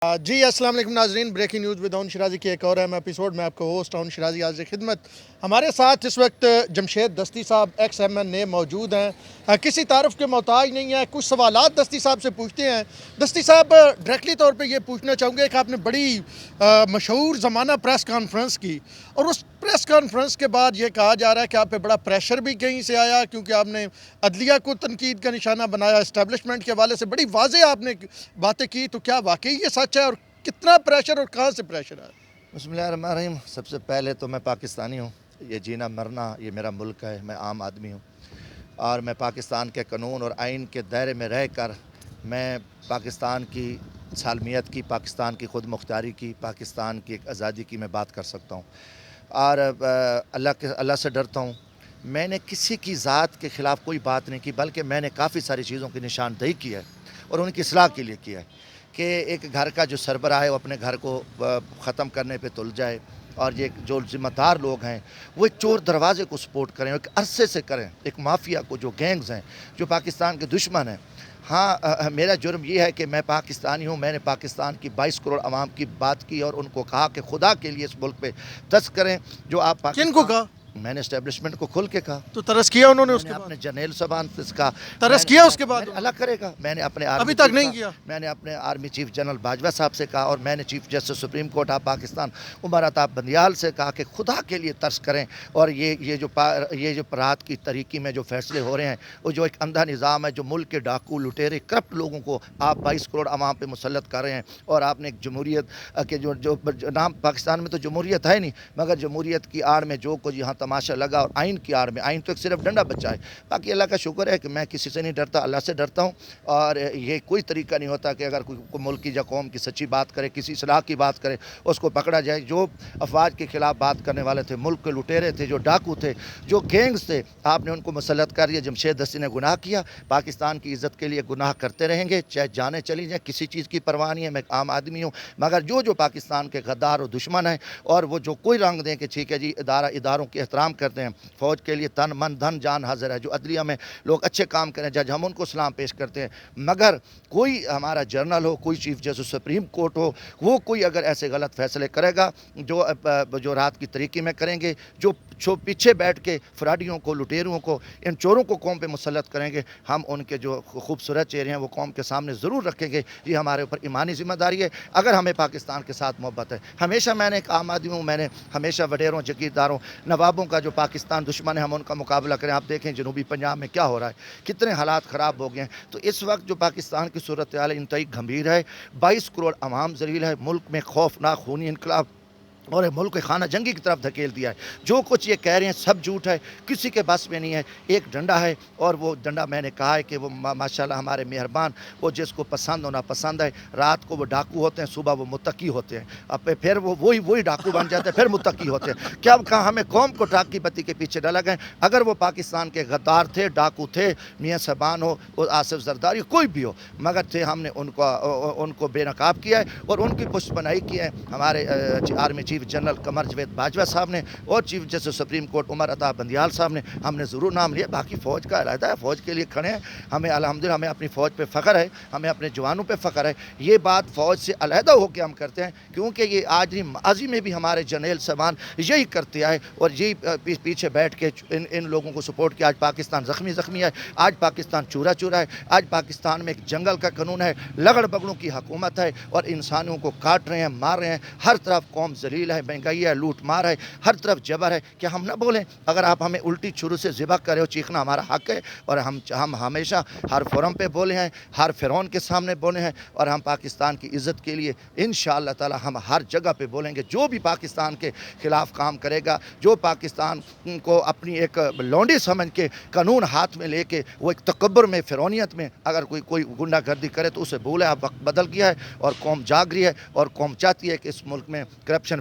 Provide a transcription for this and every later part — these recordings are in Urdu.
جی السلام علیکم ناظرین، بریکنگ نیوز ود اون شرازی کے ایک اور اہم ایپیسوڈ میں آپ کو ہوسٹ اون شرازی حاضر خدمت. ہمارے ساتھ اس وقت جمشید دستی صاحب ایکس ایم این اے موجود ہیں. کسی تعارف کے محتاج نہیں ہیں. کچھ سوالات دستی صاحب سے پوچھتے ہیں. دستی صاحب ڈائریکٹلی طور پہ یہ پوچھنا چاہوں گے کہ آپ نے بڑی مشہور زمانہ پریس کانفرنس کی، اور اس پریس کانفرنس کے بعد یہ کہا جا رہا ہے کہ آپ پہ بڑا پریشر بھی کہیں سے آیا، کیونکہ آپ نے عدلیہ کو تنقید کا نشانہ بنایا، اسٹیبلشمنٹ کے حوالے سے بڑی واضح آپ نے باتیں کی. تو کیا واقعی یہ سچ ہے، اور کتنا پریشر اور کہاں سے پریشر ہے؟ بسم اللہ الرحمن الرحیم. سب سے پہلے تو میں پاکستانی ہوں. یہ جینا مرنا یہ میرا ملک ہے. میں عام آدمی ہوں اور میں پاکستان کے قانون اور آئین کے دائرے میں رہ کر میں پاکستان کی سالمیت کی، پاکستان کی خود مختاری کی، پاکستان کی ایک آزادی کی میں بات کر سکتا ہوں. اور اللہ سے ڈرتا ہوں. میں نے کسی کی ذات کے خلاف کوئی بات نہیں کی، بلکہ میں نے کافی ساری چیزوں کی نشاندہی کی ہے اور ان کی اصلاح کے لیے کیا ہے کہ ایک گھر کا جو سربراہ ہے وہ اپنے گھر کو ختم کرنے پہ تل جائے، اور یہ جو ذمہ دار لوگ ہیں وہ ایک چور دروازے کو سپورٹ کریں، ایک عرصے سے کریں، ایک مافیا کو، جو گینگز ہیں، جو پاکستان کے دشمن ہیں. ہاں، میرا جرم یہ ہے کہ میں پاکستانی ہوں. میں نے پاکستان کی 22 کروڑ عوام کی بات کی اور ان کو کہا کہ خدا کے لیے اس ملک پہ دست کریں. جو آپ کن کو کہا؟ میں نے اسٹیبلشمنٹ کو کھل کے کہا. تو ترس کیا انہوں نے اس کے بعد؟ اپنے جنرل زبان سے کہا. ترس کیا اس کے بعد؟ اللہ کرے گا. میں نے اپنے ابھی تک نہیں کیا. میں نے اپنے آرمی چیف جنرل باجوہ صاحب سے کہا، اور میں نے chief justice supreme court of Pakistan Umar Ata Bandial سے کہا کہ خدا کے لیے ترس کریں. اور یہ جو رات کی تاریکی میں جو فیصلے ہو رہے ہیں، وہ جو ایک اندھا نظام ہے، جو ملک کے ڈاکو، لٹیرے، کرپٹ لوگوں کو آپ 22 کروڑ عوام پہ مسلط کر رہے ہیں. اور آپ نے ایک جمہوریت کے جو نام، پاکستان میں تو جمہوریت ہے نہیں، مگر جمہوریت کی آڑ میں جو کچھ یہاں تماشا لگا، اور آئین کی آڑ میں، آئین تو ایک صرف ڈنڈا بچہ ہے. باقی اللہ کا شکر ہے کہ میں کسی سے نہیں ڈرتا، اللہ سے ڈرتا ہوں. اور یہ کوئی طریقہ نہیں ہوتا کہ اگر کوئی ملک کی یا قوم کی سچی بات کرے، کسی اصلاح کی بات کرے، اس کو پکڑا جائے. جو افواج کے خلاف بات کرنے والے تھے، ملک کے لٹیرے تھے، جو ڈاکو تھے، جو گینگز تھے، آپ نے ان کو مسلط کر دیا. جمشید دستی نے گناہ کیا. پاکستان کی عزت کے لیے گناہ کرتے رہیں گے، چاہے جانیں چلی جائیں. کسی چیز کی پرواہ نہیں ہے. میں عام آدمی ہوں، مگر جو پاکستان کے غدار اور دشمن ہیں، اور وہ جو کوئی رنگ دیں کہ ٹھیک ہے جی اداروں کے احترام کرتے ہیں، فوج کے لیے تن من دھن جان حاضر ہے، جو عدلیہ میں لوگ اچھے کام کریں، جج ہم ان کو سلام پیش کرتے ہیں. مگر کوئی ہمارا جرنل ہو، کوئی چیف جسٹس سپریم کورٹ ہو، وہ کوئی اگر ایسے غلط فیصلے کرے گا جو رات کی طریقے میں کریں گے، جو پیچھے بیٹھ کے فراڈیوں کو، لٹیروں کو، ان چوروں کو قوم پہ مسلط کریں گے، ہم ان کے جو خوبصورت چہرے ہیں وہ قوم کے سامنے ضرور رکھیں گے. یہ ہمارے اوپر ایمانی ذمہ داری ہے اگر ہمیں پاکستان کے ساتھ محبت ہے. ہمیشہ میں نے ایک عام آدمی ہوں، میں نے ہمیشہ وڈیروں، جگیرداروں، نوابوں کا جو پاکستان دشمن ہے، ہم ان کا مقابلہ کریں. آپ دیکھیں جنوبی پنجاب میں کیا ہو رہا ہے، کتنے حالات خراب ہو گئے ہیں. تو اس وقت جو پاکستان کی صورتحال انتہائی گھمبیر ہے. 22 کروڑ عوام ذلیل ہے. ملک میں خوفناک خونی انقلاب اور ملک کے خانہ جنگی کی طرف دھکیل دیا ہے. جو کچھ یہ کہہ رہے ہیں سب جھوٹ ہے، کسی کے بس میں نہیں ہے. ایک ڈنڈا ہے، اور وہ ڈنڈا میں نے کہا ہے کہ وہ ماشاءاللہ ہمارے مہربان، وہ جس کو پسند ہونا پسند ہے. رات کو وہ ڈاکو ہوتے ہیں، صبح وہ متقی ہوتے ہیں. اب پھر وہ وہی ڈاکو بن جاتے ہیں، پھر متقی ہوتے ہیں. کیا کہا ہمیں قوم کو ٹاک کی بتی کے پیچھے ڈالا گئے. اگر وہ پاکستان کے غدار تھے، ڈاکو تھے، میاں صاحبان ہو، وہ آصف زرداری، کوئی بھی ہو، مگر تھے، ہم نے ان کو بے نقاب کیا ہے اور ان کی پشت بنائی کی ہے. ہمارے army chief general Qamar Javed Bajwa صاحب نے اور چیف جسٹس سپریم کورٹ عمر عطا بندیال صاحب نے، ہم نے ضرور نام لیا. باقی فوج کا علیحدہ ہے، فوج کے لیے کھڑے ہیں. ہمیں الحمدللہ ہمیں اپنی فوج پہ فخر ہے، ہمیں اپنے جوانوں پہ فخر ہے. یہ بات فوج سے علیحدہ ہو کے ہم کرتے ہیں، کیونکہ یہ آج نہیں، ماضی میں بھی ہمارے جرنیل صاحبان یہی کرتے آئے اور یہی پیچھے بیٹھ کے ان لوگوں کو سپورٹ کیا. آج پاکستان زخمی ہے، آج پاکستان چورا ہے، آج پاکستان میں ایک جنگل کا قانون ہے، لگڑ بگڑوں کی حکومت ہے، اور انسانوں کو کاٹ رہے ہیں، مار رہے ہیں. ہر طرف قوم ذلیل ہے، مہنگائی ہے، لوٹ مار ہے، ہر طرف جبر ہے. کہ ہم نہ بولیں؟ اگر آپ ہمیں الٹی چھرو سے ذبح کرے ہو، چیخنا ہمارا حق ہے، اور ہم ہمیشہ ہر فورم پہ بولے ہیں، ہر فرعون کے سامنے بولے ہیں، اور ہم پاکستان کی عزت کے لیے انشاءاللہ تعالی ہم ہر جگہ پہ بولیں گے. جو بھی پاکستان کے خلاف کام کرے گا، جو پاکستان کو اپنی ایک لونڈی سمجھ کے قانون ہاتھ میں لے کے وہ ایک تکبر میں، فرعونیت میں اگر کوئی گنڈا گردی کرے، تو اسے بولے اب وقت بدل گیا ہے اور قوم جاگ رہی ہے، اور قوم چاہتی ہے کہ اس ملک میں کرپشن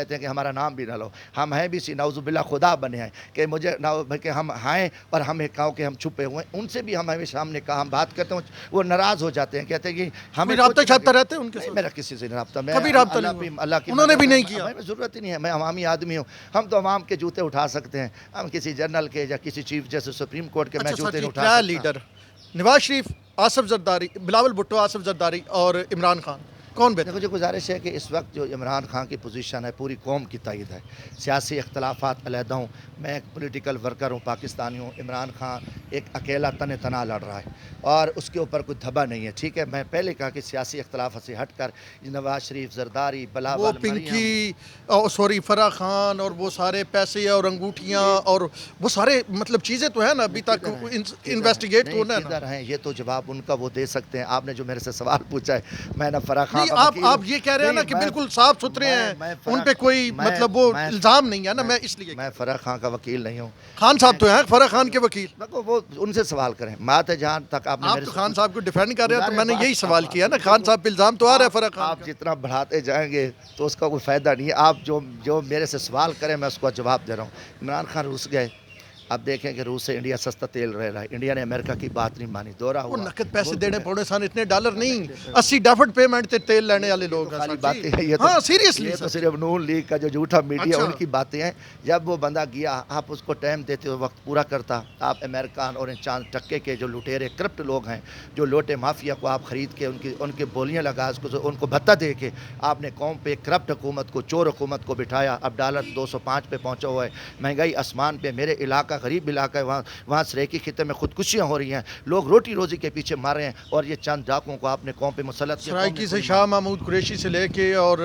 کہتے ہیں کہ ہمارا نام بھی نہ لو. ہم ہیں بھی سی نعوذ باللہ خدا بنے ہیں کہ مجھے کہ ہم ہیں اور ہمیں کہو کہ ہم چھپے ہوئے ہیں. ان سے بھی ہم ہمیشہ ہم نے کہا ہم بات کرتے ہیں وہ ناراض ہو جاتے ہیں, کہتے ہیں کہ ہمیں رابطہ چاہتا رہتے ہیں ان کے نہیں, ساتھ میرا کسی سے رابطہ, میں کبھی رابطہ اللہ کی انہوں نے بھی نہیں کیا, ہمیں ضرورت ہی نہیں ہے. میں عوامی آدمی ہوں, ہم تو عوام کے جوتے اٹھا سکتے ہیں, ہم کسی جنرل کے یا کسی چیف جسٹس سپریم کورٹ کے میں جوتے نہیں اٹھا سکتا. لیڈر نواز شریف, آصف زرداری, بلاول بھٹو, آصف زرداری اور عمران خان کون بہتر؟ مجھے گزارش ہے کہ اس وقت جو عمران خان کی پوزیشن ہے پوری قوم کی تائید ہے. سیاسی اختلافات علیحدہ ہوں, میں ایک پولیٹیکل ورکر ہوں, پاکستانی ہوں. عمران خان ایک اکیلا تنہا لڑ رہا ہے اور اس کے اوپر کوئی دھبا نہیں ہے. ٹھیک ہے, میں پہلے کہا کہ سیاسی اختلافات سے ہٹ کر نواز شریف, زرداری, بلاول, وہ پنکی, فرح خان اور وہ سارے پیسے اور انگوٹھیاں اور وہ سارے مطلب چیزیں تو ہیں نا ابھی تک انویسٹیگیٹ ہونا ہے. کدھر ہیں یہ تو جواب ان کا وہ دے سکتے ہیں. آپ نے جو میرے سے سوال پوچھا ہے, میں نہ فرح خان, آپ یہ کہہ رہے ہیں نا کہ بالکل صاف ستھرے ہیں, ان پہ کوئی مطلب وہ الزام نہیں ہے نا, میں اس لیے میں فرح خان کا وکیل نہیں ہوں. خان صاحب تو ہیں فرح خان کے وکیل, وہ ان سے سوال کریں. بات ہے جہاں تک آپ نے تو خان صاحب کو ڈیفینڈ کر رہے ہیں, تو میں نے یہی سوال کیا نا, خان صاحب پہ الزام تو آ رہا ہے فرح خان. آپ جتنا بڑھاتے جائیں گے تو اس کا کوئی فائدہ نہیں ہے. آپ جو میرے سے سوال کریں میں اس کو جواب دے رہا ہوں. عمران خان روس گئے, اب دیکھیں کہ روس سے انڈیا سستا تیل رہ رہا ہے. انڈیا نے امریکہ کی بات نہیں مانی, دورہ ہوا. نقد پیسے دینے پڑے سن, اتنے ڈالر نہیں, 80 ڈیفٹ پیمنٹ تھے تیل لینے والے لوگ. خالی باتیں ہیں یہ ہاں سیریسلی, یہ تو صرف نون لیگ کا جو جھوٹا میڈیا ان کی باتیں ہیں. جب وہ بندہ گیا, آپ اس کو ٹائم دیتے ہو, وقت پورا کرتا. آپ امریکان اور ان چاند ٹکے کے جو لٹیرے کرپٹ لوگ ہیں, جو لوٹے مافیا کو آپ خرید کے ان کے بولیاں لگا, ان کو بھتہ دے کے آپ نے قوم پہ کرپٹ حکومت کو, چور حکومت کو بٹھایا. اب ڈالر 205 پہ پہنچا ہوا ہے, مہنگائی آسمان پہ. میرے علاقہ غریب علاقہ ہے, وہاں سریکی خطے میں خودکشیاں ہو رہی ہیں, لوگ روٹی روزی کے پیچھے مار رہے ہیں, اور یہ چند ڈاکوؤں کو آپ نے قوم پہ مسلط کیا. سرائکی سے شاہ محمود قریشی سے لے کے اور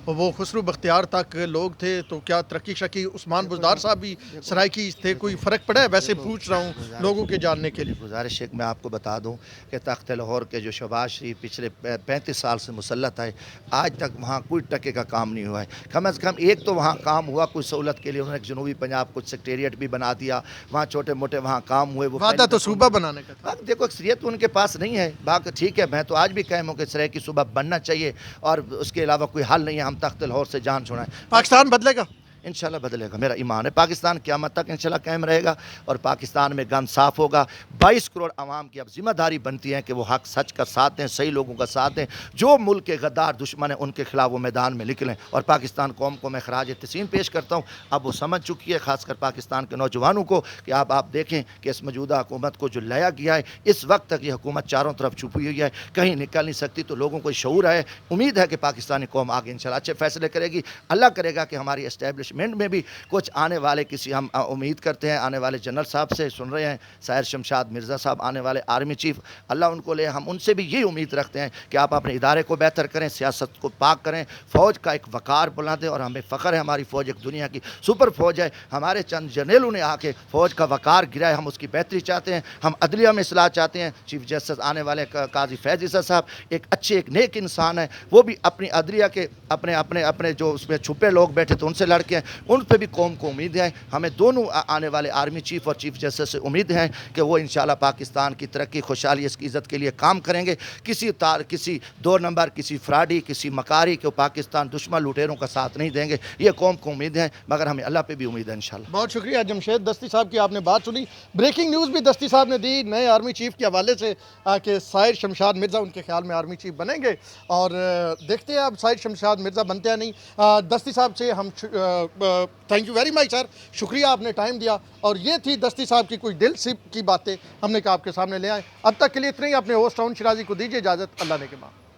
وہ خسرو بختیار تک لوگ تھے, تو کیا ترقی شکی عثمان بزدار صاحب بھی سرائکی تھے, کوئی فرق پڑا ہے؟ ویسے پوچھ رہا ہوں لوگوں کے جاننے کے لیے. گزارش ہے کہ میں آپ کو بتا دوں کہ تخت لاہور کے جو شہباز شریف پچھلے 35 سال سے مسلط ہے, آج تک وہاں کوئی ٹکے کا کام نہیں ہوا ہے. کم از کم ایک تو وہاں کام ہوا کوئی سہولت کے لیے, انہوں نے جنوبی پنجاب کچھ سیکٹریٹ بھی بنا دیا, وہاں چھوٹے موٹے وہاں کام ہوئے. وہ وعدہ تو صوبہ بنانے کا تھا. دیکھو اکثریت تو ان کے پاس نہیں ہے. باقی ٹھیک ہے, میں تو آج بھی قائم ہوں کہ سرائکی صوبہ بننا چاہیے, اور اس کے علاوہ کوئی حل نہیں ہے. ہم تخت لاہور سے جان چھوڑائیں. پاکستان بدلے گا انشاءاللہ بدلے گا, میرا ایمان ہے. پاکستان قیامت تک انشاءاللہ قائم رہے گا, اور پاکستان میں گن صاف ہوگا. 22 کروڑ عوام کی اب ذمہ داری بنتی ہے کہ وہ حق سچ کا ساتھ دیں, صحیح لوگوں کا ساتھ دیں. جو ملک کے غدار دشمن ہیں ان کے خلاف وہ میدان میں نکلیں, اور پاکستان قوم کو میں خراج تحسین پیش کرتا ہوں. اب وہ سمجھ چکی ہے, خاص کر پاکستان کے نوجوانوں کو, کہ آپ دیکھیں کہ اس موجودہ حکومت کو جو لایا گیا ہے, اس وقت تک یہ حکومت چاروں طرف چھپی ہوئی ہے, کہیں نکل نہیں سکتی. تو لوگوں کو شعور ہے, امید ہے کہ پاکستانی قوم آگے انشاءاللہ اچھے فیصلے کرے گی. اللہ کرے گا کہ ہماری اسٹیبلشمنٹ میں بھی کچھ آنے والے کسی, ہم امید کرتے ہیں آنے والے جنرل صاحب سے سن رہے ہیں, ساحر شمشاد مرزا صاحب آنے والے آرمی چیف, اللہ ان کو لے. ہم ان سے بھی یہی امید رکھتے ہیں کہ آپ اپنے ادارے کو بہتر کریں, سیاست کو پاک کریں, فوج کا ایک وقار بلندیں. اور ہمیں فخر ہے, ہماری فوج ایک دنیا کی سپر فوج ہے. ہمارے چند جرنیلوں نے آ کے فوج کا وقار گرا ہے, ہم اس کی بہتری چاہتے ہیں. ہم عدلیہ میں اصلاح چاہتے ہیں. چیف جسٹس آنے والے قاضی فیض عیسیٰ صاحب ایک اچھے, ایک نیک انسان ہیں, وہ بھی اپنی عدلیہ کے اپنے جو اس میں چھپے لوگ بیٹھے تھے ان سے لڑکے ہیں, ان پہ بھی قوم کو امید ہے. ہمیں دونوں آنے والے آرمی چیف اور چیف جسٹس سے امید ہے کہ وہ انشاءاللہ پاکستان کی ترقی, خوشحالی, اس کی عزت کے لیے کام کریں گے. کسی 2 نمبر, کسی فراڈی, کسی مکاری کے پاکستان دشمن لٹیروں کا ساتھ نہیں دیں گے. یہ قوم کو امید ہے, مگر ہمیں اللہ پہ بھی امید ہے انشاءاللہ. بہت شکریہ جمشید دستی صاحب کی, آپ نے بات سنی. بریکنگ نیوز بھی دستی صاحب نے دی نئے آرمی چیف کے حوالے سے, کہ ساحر شمشاد مرزا ان کے خیال میں آرمی چیف بنیں گے, اور دیکھتے ہیں اب ساحر شمشاد مرزا بنتے ہیں نہیں. دستی صاحب سے ہم تھینک یو ویری مچ سر, شکریہ آپ نے ٹائم دیا. اور یہ تھی دستی صاحب کی کوئی دل کی باتیں, ہم نے کہا آپ کے سامنے لے آئے. اب تک کے لیے اتنے ہی. اپنے ہوسٹ ٹاؤن شرازی کو دیجیے اجازت, اللہ نے کے بعد.